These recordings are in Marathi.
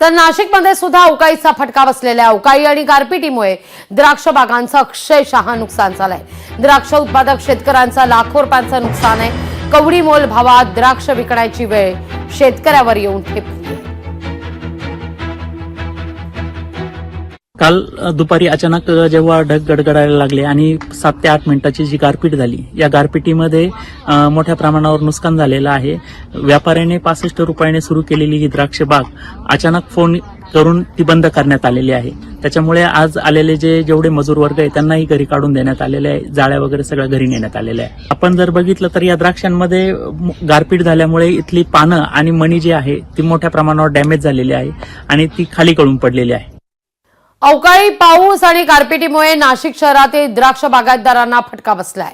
तर नाशिकमध्ये सुद्धा अवकाळीचा फटका बसलेला आहे। अवकाळी आणि गारपिटीमुळे द्राक्ष बागांचं अक्षरशः नुकसान झालंय। द्राक्ष उत्पादक शेतकऱ्यांचं लाखो रुपयांचं नुकसान आहे। कवडी मोल भावात द्राक्ष विकण्याची वेळ शेतकऱ्यावर येऊन ठेपली। काल दुपारी अचानक जेव्हा ढग गडगडायला लागले आणि 7 ते 8 मिनिटाची जी गारपीट झाली, या गारपिटीमध्ये मोठ्या प्रमाणावर नुकसान झालेलं आहे। व्यापाऱ्याने 65 रुपयाने सुरू केलेली ही द्राक्ष बाग अचानक फोन करून ती बंद करण्यात आलेली आहे। त्याच्यामुळे आज आलेले जेवढे मजूर वर्ग आहे त्यांनाही घरी काढून देण्यात आलेले आहे। जाळ्या वगैरे सगळं घरी नेण्यात आलेलं आहे। आपण जर बघितलं तर या द्राक्षांमध्ये गारपीट झाल्यामुळे इथली पानं आणि मणी जी आहे ती मोठ्या प्रमाणावर डॅमेज झालेली आहे आणि ती खाली गळून पडलेली आहे। अवकाळी पाऊस आणि गारपिटीमुळे नाशिक शहरातील द्राक्ष बागायतदारांना फटका बसलाय।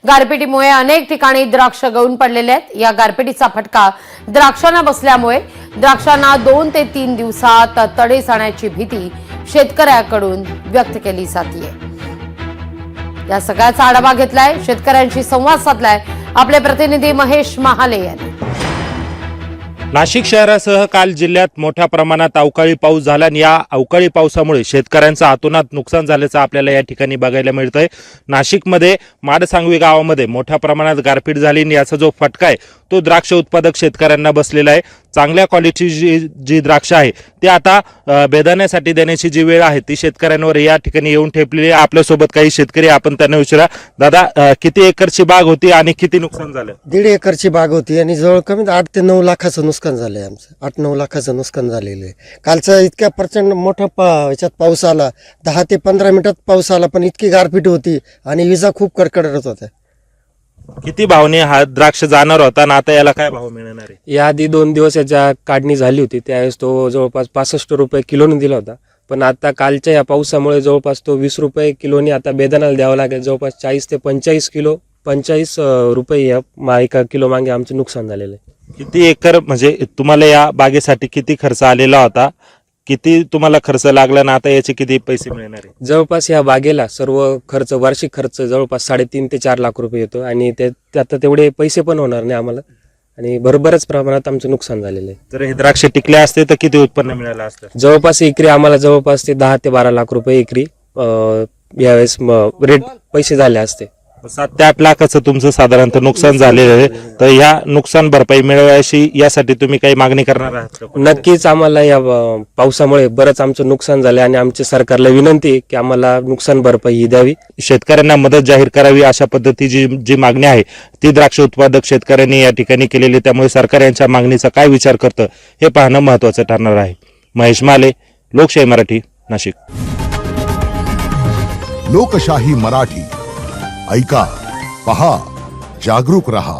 गारपिटीमुळे अनेक ठिकाणी द्राक्ष गळून पडलेले आहेत। या गारपिटीचा फटका द्राक्षांना बसल्यामुळे द्राक्षांना 2 ते 3 दिवसात तडे जाण्याची भीती शेतकऱ्याकडून व्यक्त केली जाते। या सगळ्याचा आढावा घेतलाय, शेतकऱ्यांशी संवाद साधलाय आपले प्रतिनिधी महेश महाले यांनी। नाशिक शहरासह काल जिल्ह्यात मोठ्या प्रमाणात अवकाळी पाऊस झाला आणि या अवकाळी पावसामुळे शेतकऱ्यांचं अतोनात नुकसान झाल्याचं आपल्याला या ठिकाणी बघायला मिळतंय। नाशिकमध्ये माडसांगवी गावामध्ये मोठ्या प्रमाणात गारपीट झाली आणि याचा जो फटका आहे तो द्राक्ष उत्पादक शेतकऱ्यांना बसलेला आहे। चांगल्या क्वालिटीची जी द्राक्ष आहे ती आता बेदाण्यासाठी देण्याची जी वेळ आहे ती शेतकऱ्यांवर या ठिकाणी येऊन ठेपलेली आहे। आपल्यासोबत काही शेतकरी, आपण त्यांना विचारा, दादा किती एकरची बाग होती आणि किती नुकसान झालं? 1.5 एकरची बाग होती आणि जवळ कमीत 8 ते 9 लाखाचं नुकसान झालंय। आमचं 8-9 लाखाचं नुकसान झालेलं आहे। कालचा इतक्या प्रचंड मोठा याच्यात पाऊस आला, 10 ते 15 मिनिटात पाऊस आला, पण इतकी गारपीट होती आणि विजा खूप कडकडत होत्या। किती भावने हा द्राक्ष जाणार होता आणि आता याला काय भाव मिळणार आहे? याआधी 2 दिवस याच्या काढणी झाली होती, त्यावेळेस तो जवळपास 65 रुपये किलोने दिला होता, पण आता कालच्या या पावसामुळे जवळपास तो 20 रुपये किलोने आता बेदाण्याला द्यावा लागेल। जवळपास 40 ते 45 रुपये या एका किलो मागे आमचं नुकसान झालेलं आहे। किती एकर, म्हणजे तुम्हाला या बागेसाठी किती खर्च आलेला होता, किती तुम्हाला खर्च लागला ना आता याचे किती पैसे मिळणार आहे? जवळपास या बागेला सर्व खर्च, वार्षिक खर्च जवळपास 3.5 ते 4 लाख रुपये येतो आणि ते आता तेवढे पैसे पण होणार नाही आम्हाला आणि बरोबरच प्रमाणात आमचं नुकसान झालेलं आहे। जर हे द्राक्ष टिकले असते तर किती उत्पन्न मिळालं असतं? जवळपास एकरी आम्हाला जवळपास ते 10 ते 12 लाख रुपये एकरी यावेळेस रेट पैसे झाले असते। 7 ते 8 लाखाचं तुमचं साधारणतः नुकसान झालेलं आहे। तर ह्या नुकसान भरपाई मिळवायची यासाठी तुम्ही काही मागणी करणार आहात? नक्कीच आम्हाला या पावसामुळे बरंच आमचं नुकसान झालं आणि आमच्या सरकारला विनंती आहे की आम्हाला नुकसान भरपाई ही द्यावी, शेतकऱ्यांना मदत जाहीर करावी अशा पद्धतीची जी मागणी आहे ती द्राक्ष उत्पादक शेतकऱ्यांनी या ठिकाणी केलेली। त्यामुळे सरकार यांच्या मागणीचा काय विचार करतं हे पाहणं महत्त्वाचं ठरणार आहे। महेश माले, लोकशाही मराठी, नाशिक। लोकशाही मराठी, ऐका, पहा, जागरूक रहा।